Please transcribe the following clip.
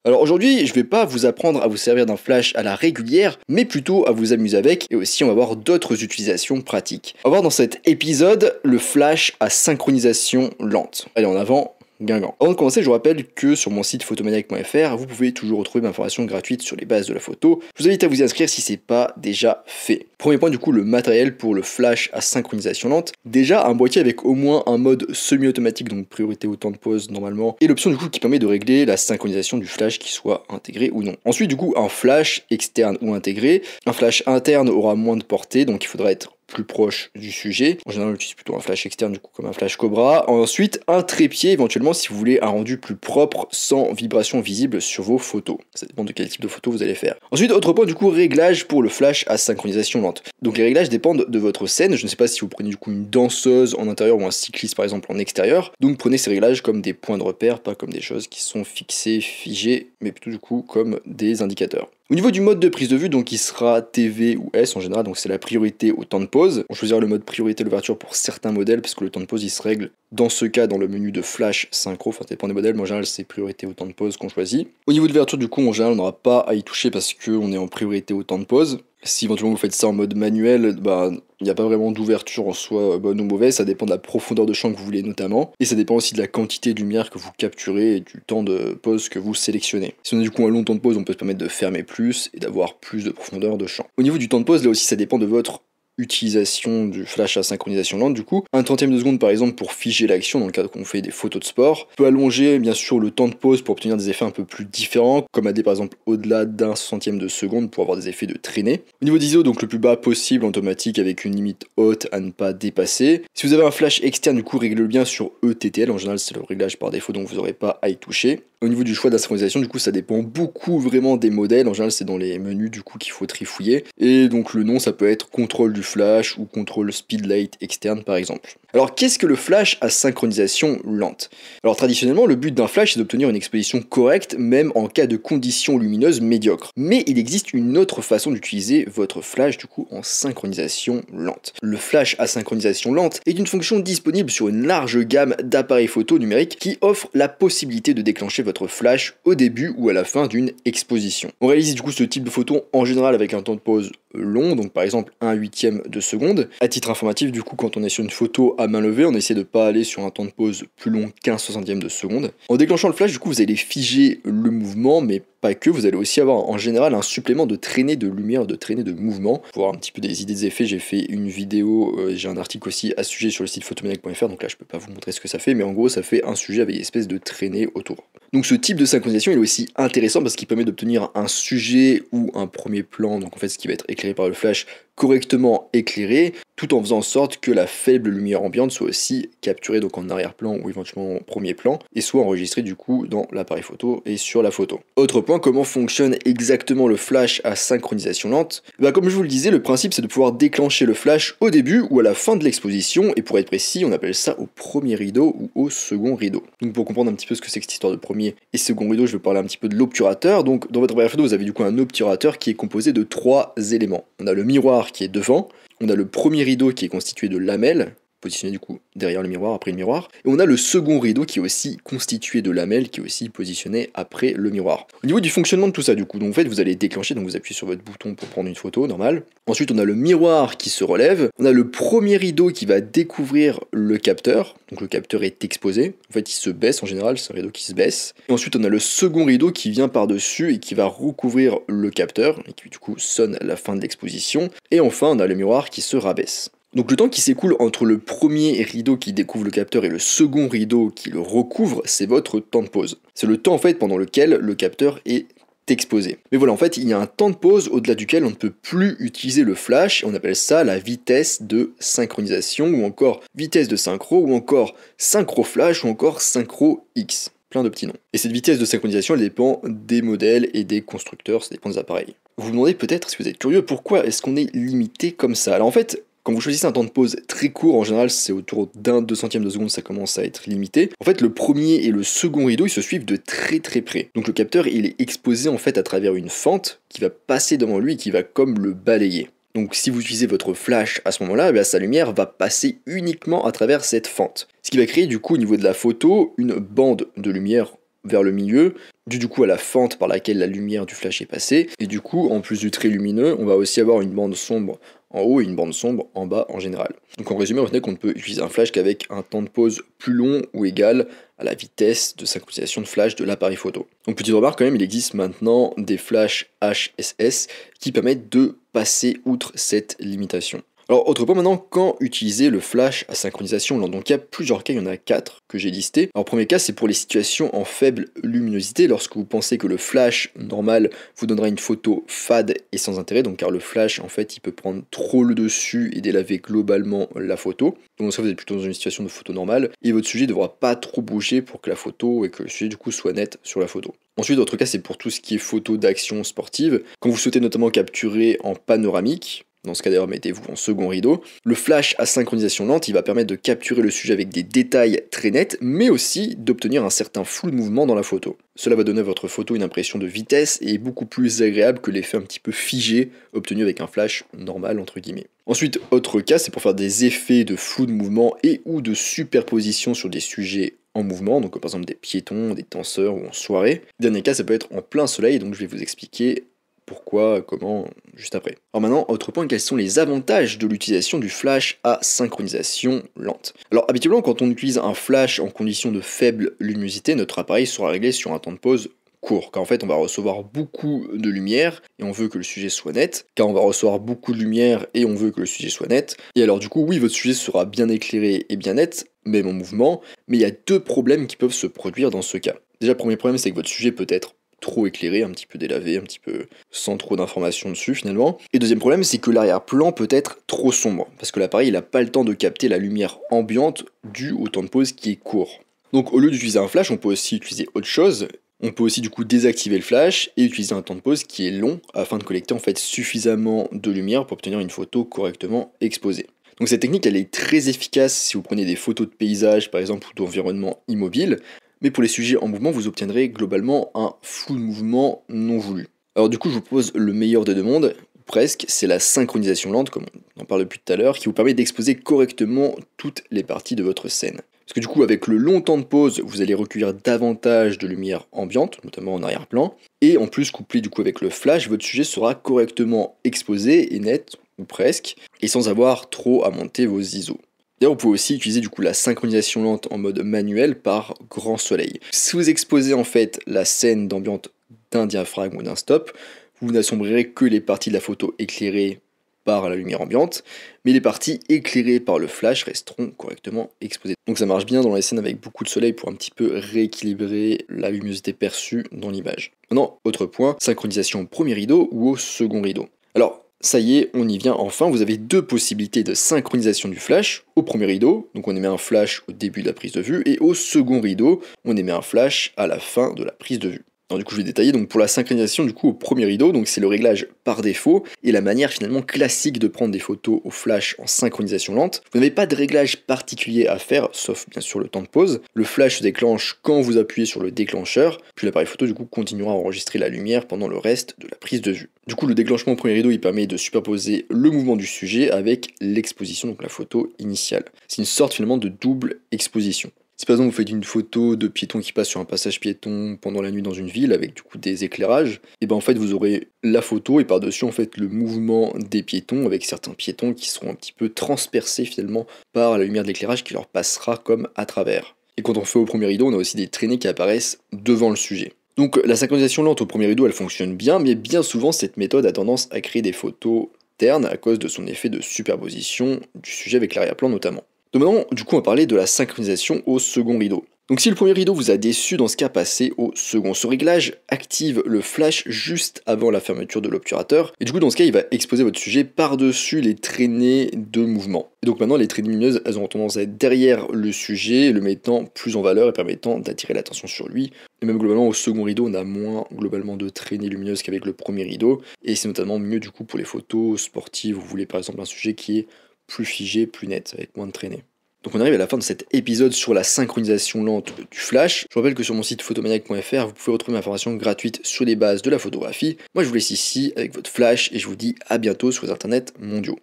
Alors aujourd'hui, je vais pas vous apprendre à vous servir d'un flash à la régulière, mais plutôt à vous amuser avec, et aussi on va voir d'autres utilisations pratiques. On va voir dans cet épisode le flash à synchronisation lente. Allez, en avant, Guingamp. Avant de commencer, je vous rappelle que sur mon site photomaniac.fr, vous pouvez toujours retrouver ma formation gratuite sur les bases de la photo. Je vous invite à vous y inscrire si c'est pas déjà fait. Premier point, du coup, le matériel pour le flash à synchronisation lente. Déjà, un boîtier avec au moins un mode semi-automatique, donc priorité au temps de pause normalement, et l'option du coup qui permet de régler la synchronisation du flash qui soit intégré ou non. Ensuite, du coup, un flash externe ou intégré. Un flash interne aura moins de portée, donc il faudra être plus proche du sujet. En général, on utilise plutôt un flash externe, du coup, comme un flash Cobra. Ensuite, un trépied, éventuellement, si vous voulez un rendu plus propre, sans vibration visible sur vos photos. Ça dépend de quel type de photo vous allez faire. Ensuite, autre point, du coup, réglage pour le flash à synchronisation lente. Donc, les réglages dépendent de votre scène. Je ne sais pas si vous prenez, du coup, une danseuse en intérieur ou un cycliste, par exemple, en extérieur. Donc, prenez ces réglages comme des points de repère, pas comme des choses qui sont fixées, figées, mais plutôt, du coup, comme des indicateurs. Au niveau du mode de prise de vue, donc il sera TV ou S en général, donc c'est la priorité au temps de pause. On choisira le mode priorité l'ouverture pour certains modèles, parce que le temps de pause il se règle dans ce cas dans le menu de flash synchro, enfin ça dépend des modèles, mais en général c'est priorité au temps de pause qu'on choisit. Au niveau de l'ouverture du coup, en général on n'aura pas à y toucher parce qu'on est en priorité au temps de pause. Si éventuellement vous faites ça en mode manuel, il n'y a pas vraiment d'ouverture en soi bonne ou mauvaise, ça dépend de la profondeur de champ que vous voulez notamment, et ça dépend aussi de la quantité de lumière que vous capturez et du temps de pause que vous sélectionnez. Si on a du coup un long temps de pause, on peut se permettre de fermer plus et d'avoir plus de profondeur de champ. Au niveau du temps de pause, là aussi ça dépend de votre utilisation du flash à synchronisation lente du coup. Un 30e de seconde par exemple pour figer l'action dans le cadre qu'on fait des photos de sport. On peut allonger bien sûr le temps de pause pour obtenir des effets un peu plus différents, comme AD par exemple au-delà d'un 60e de seconde pour avoir des effets de traînée. Au niveau d'ISO, donc le plus bas possible en automatique avec une limite haute à ne pas dépasser. Si vous avez un flash externe du coup, réglez-le bien sur ETTL, en général c'est le réglage par défaut donc vous n'aurez pas à y toucher. Au niveau du choix de la synchronisation, du coup, ça dépend beaucoup vraiment des modèles. En général, c'est dans les menus du coup qu'il faut trifouiller. Et donc le nom, ça peut être contrôle du flash ou contrôle speedlight externe par exemple. Alors qu'est-ce que le flash à synchronisation lente? Alors traditionnellement, le but d'un flash c'est d'obtenir une exposition correcte, même en cas de conditions lumineuses médiocres. Mais il existe une autre façon d'utiliser votre flash du coup en synchronisation lente. Le flash à synchronisation lente est une fonction disponible sur une large gamme d'appareils photo numériques qui offre la possibilité de déclencher votre flash au début ou à la fin d'une exposition. On réalise du coup ce type de photo en général avec un temps de pause long, donc par exemple 1/8 de seconde. À titre informatif, du coup, quand on est sur une photo à main levée, on essaie de pas aller sur un temps de pause plus long qu'1/60 de seconde. En déclenchant le flash, du coup, vous allez figer le mouvement, mais pas que, vous allez aussi avoir en général un supplément de traînée de lumière, de traînée de mouvement. Pour avoir un petit peu des idées des effets, j'ai fait une vidéo, j'ai un article aussi à ce sujet sur le site photomaniac.fr, donc là je peux pas vous montrer ce que ça fait, mais en gros ça fait un sujet avec une espèce de traînée autour. Donc ce type de synchronisation il est aussi intéressant parce qu'il permet d'obtenir un sujet ou un premier plan, donc en fait ce qui va être éclairé par le flash, correctement éclairé, tout en faisant en sorte que la faible lumière ambiante soit aussi capturée donc en arrière-plan ou éventuellement en premier plan, et soit enregistrée du coup dans l'appareil photo et sur la photo. Autre point, comment fonctionne exactement le flash à synchronisation lente? Comme je vous le disais, le principe c'est de pouvoir déclencher le flash au début ou à la fin de l'exposition, et pour être précis, on appelle ça au premier rideau ou au second rideau. Donc pour comprendre un petit peu ce que c'est que cette histoire de premier et second rideau, je vais parler un petit peu de l'obturateur. Donc dans votre appareil photo, vous avez du coup un obturateur qui est composé de 3 éléments. On a le miroir qui est devant, on a le premier rideau qui est constitué de lamelles, positionné du coup derrière le miroir, après le miroir, et on a le second rideau qui est aussi constitué de lamelles, qui est aussi positionné après le miroir. Au niveau du fonctionnement de tout ça du coup, donc en fait vous allez déclencher, donc vous appuyez sur votre bouton pour prendre une photo, normal. Ensuite on a le miroir qui se relève, on a le premier rideau qui va découvrir le capteur, donc le capteur est exposé, en fait il se baisse en général, c'est un rideau qui se baisse. Et ensuite on a le second rideau qui vient par-dessus et qui va recouvrir le capteur, et qui du coup sonne la fin de l'exposition. Et enfin on a le miroir qui se rabaisse. Donc le temps qui s'écoule entre le premier rideau qui découvre le capteur et le second rideau qui le recouvre, c'est votre temps de pause. C'est le temps en fait pendant lequel le capteur est exposé. Mais voilà, en fait, il y a un temps de pause au-delà duquel on ne peut plus utiliser le flash, et on appelle ça la vitesse de synchronisation, ou encore vitesse de synchro, ou encore synchro flash, ou encore synchro X. Plein de petits noms. Et cette vitesse de synchronisation, elle dépend des modèles et des constructeurs, ça dépend des appareils. Vous vous demandez peut-être, si vous êtes curieux, pourquoi est-ce qu'on est limité comme ça? Alors en fait, quand vous choisissez un temps de pause très court, en général c'est autour d'un 200e de seconde, ça commence à être limité. En fait le premier et le second rideau ils se suivent de très très près. Donc le capteur il est exposé en fait à travers une fente qui va passer devant lui et qui va comme le balayer. Donc si vous utilisez votre flash à ce moment-là, sa lumière va passer uniquement à travers cette fente. Ce qui va créer du coup au niveau de la photo une bande de lumière vers le milieu, dû du coup à la fente par laquelle la lumière du flash est passée, et du coup, en plus du trait lumineux, on va aussi avoir une bande sombre en haut et une bande sombre en bas en général. Donc en résumé, retenez qu'on ne peut utiliser un flash qu'avec un temps de pause plus long ou égal à la vitesse de synchronisation de flash de l'appareil photo. Donc petite remarque quand même, il existe maintenant des flashs HSS qui permettent de passer outre cette limitation. Alors autre point maintenant, quand utiliser le flash à synchronisation lente? Donc il y a plusieurs cas, il y en a 4 que j'ai listés. Alors premier cas, c'est pour les situations en faible luminosité, lorsque vous pensez que le flash normal vous donnera une photo fade et sans intérêt, donc car le flash en fait il peut prendre trop le dessus et délaver globalement la photo. Donc ça vous êtes plutôt dans une situation de photo normale et votre sujet ne devra pas trop bouger pour que la photo et que le sujet du coup soit net sur la photo. Ensuite, autre cas, c'est pour tout ce qui est photo d'action sportive. Quand vous souhaitez notamment capturer en panoramique, dans ce cas d'ailleurs mettez-vous en second rideau, le flash à synchronisation lente, il va permettre de capturer le sujet avec des détails très nets, mais aussi d'obtenir un certain flou de mouvement dans la photo. Cela va donner à votre photo une impression de vitesse et est beaucoup plus agréable que l'effet un petit peu figé obtenu avec un flash normal entre guillemets. Ensuite, autre cas, c'est pour faire des effets de flou de mouvement et ou de superposition sur des sujets en mouvement, donc par exemple des piétons, des danseurs ou en soirée. Dernier cas, ça peut être en plein soleil, donc je vais vous expliquer pourquoi, comment, juste après. Alors maintenant, autre point, quels sont les avantages de l'utilisation du flash à synchronisation lente? Alors habituellement, quand on utilise un flash en condition de faible luminosité, notre appareil sera réglé sur un temps de pause court, car en fait on va recevoir beaucoup de lumière et on veut que le sujet soit net, car on va recevoir beaucoup de lumière et on veut que le sujet soit net, et alors du coup oui votre sujet sera bien éclairé et bien net, même en mouvement, mais il y a 2 problèmes qui peuvent se produire dans ce cas. Déjà le premier problème c'est que votre sujet peut être trop éclairé, un petit peu délavé, un petit peu sans trop d'informations dessus finalement. Et deuxième problème, c'est que l'arrière-plan peut être trop sombre, parce que l'appareil n'a pas le temps de capter la lumière ambiante due au temps de pause qui est court. Donc au lieu d'utiliser un flash, on peut aussi utiliser autre chose. On peut aussi du coup désactiver le flash et utiliser un temps de pause qui est long afin de collecter en fait suffisamment de lumière pour obtenir une photo correctement exposée. Donc cette technique elle est très efficace si vous prenez des photos de paysages par exemple ou d'environnement immobile, mais pour les sujets en mouvement vous obtiendrez globalement un flou de mouvement non voulu. Alors du coup je vous propose le meilleur des deux mondes, presque, c'est la synchronisation lente comme on en parle depuis tout à l'heure, qui vous permet d'exposer correctement toutes les parties de votre scène. Parce que du coup, avec le long temps de pause, vous allez recueillir davantage de lumière ambiante, notamment en arrière-plan. Et en plus, couplé du coup avec le flash, votre sujet sera correctement exposé et net, ou presque, et sans avoir trop à monter vos ISO. D'ailleurs, vous pouvez aussi utiliser du coup la synchronisation lente en mode manuel par grand soleil. Si vous exposez en fait la scène d'ambiance d'un diaphragme ou d'un stop, vous n'assombrirez que les parties de la photo éclairées par la lumière ambiante, mais les parties éclairées par le flash resteront correctement exposées. Donc ça marche bien dans les scènes avec beaucoup de soleil pour un petit peu rééquilibrer la luminosité perçue dans l'image. Maintenant, autre point, synchronisation au premier rideau ou au second rideau. Alors, ça y est, on y vient enfin, vous avez 2 possibilités de synchronisation du flash. Au premier rideau, donc on émet un flash au début de la prise de vue, et au second rideau, on émet un flash à la fin de la prise de vue. Alors du coup je vais détailler, donc pour la synchronisation du coup au premier rideau, donc c'est le réglage par défaut et la manière finalement classique de prendre des photos au flash en synchronisation lente. Vous n'avez pas de réglage particulier à faire, sauf bien sûr le temps de pause. Le flash se déclenche quand vous appuyez sur le déclencheur, puis l'appareil photo du coup continuera à enregistrer la lumière pendant le reste de la prise de vue. Du coup le déclenchement au premier rideau il permet de superposer le mouvement du sujet avec l'exposition, donc la photo initiale. C'est une sorte finalement de double exposition. Si par exemple vous faites une photo de piéton qui passe sur un passage piéton pendant la nuit dans une ville avec du coup des éclairages, et ben en fait vous aurez la photo et par-dessus en fait le mouvement des piétons avec certains piétons qui seront un petit peu transpercés finalement par la lumière de l'éclairage qui leur passera comme à travers. Et quand on fait au premier rideau, on a aussi des traînées qui apparaissent devant le sujet. Donc la synchronisation lente au premier rideau elle fonctionne bien, mais bien souvent cette méthode a tendance à créer des photos ternes à cause de son effet de superposition du sujet avec l'arrière-plan notamment. Donc maintenant, du coup, on va parler de la synchronisation au second rideau. Donc si le premier rideau vous a déçu, dans ce cas, passez au second. Ce réglage active le flash juste avant la fermeture de l'obturateur, et du coup, dans ce cas, il va exposer votre sujet par-dessus les traînées de mouvement. Et donc maintenant, les traînées lumineuses, elles auront tendance à être derrière le sujet, le mettant plus en valeur et permettant d'attirer l'attention sur lui. Et même globalement, au second rideau, on a moins globalement de traînées lumineuses qu'avec le premier rideau, et c'est notamment mieux du coup pour les photos sportives, vous voulez par exemple un sujet qui est plus figé, plus net, avec moins de traînées. Donc on arrive à la fin de cet épisode sur la synchronisation lente du flash. Je vous rappelle que sur mon site photomaniac.fr, vous pouvez retrouver une information gratuite sur les bases de la photographie. Moi je vous laisse ici avec votre flash et je vous dis à bientôt sur les internets mondiaux.